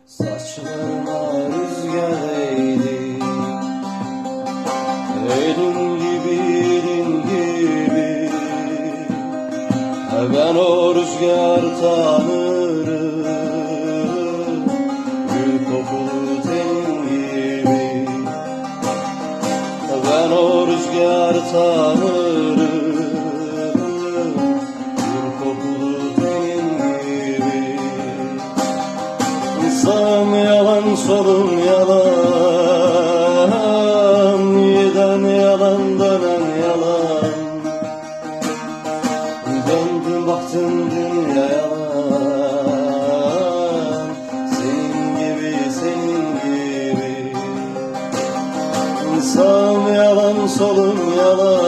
Saçlarına rüzgar eğdi. Elin gibi, elin gibi. Ben o rüzgar tanırım. Gül kokulu tenin gibi. Ben o rüzgar tanırım. Gül kokulu tenin gibi. Sağım yalan, solum yalan. Yeden yalan, dönen yalan. Döndüm baktım dünya yalan. Senin gibi, senin gibi. Sağım yalan, solum yalan.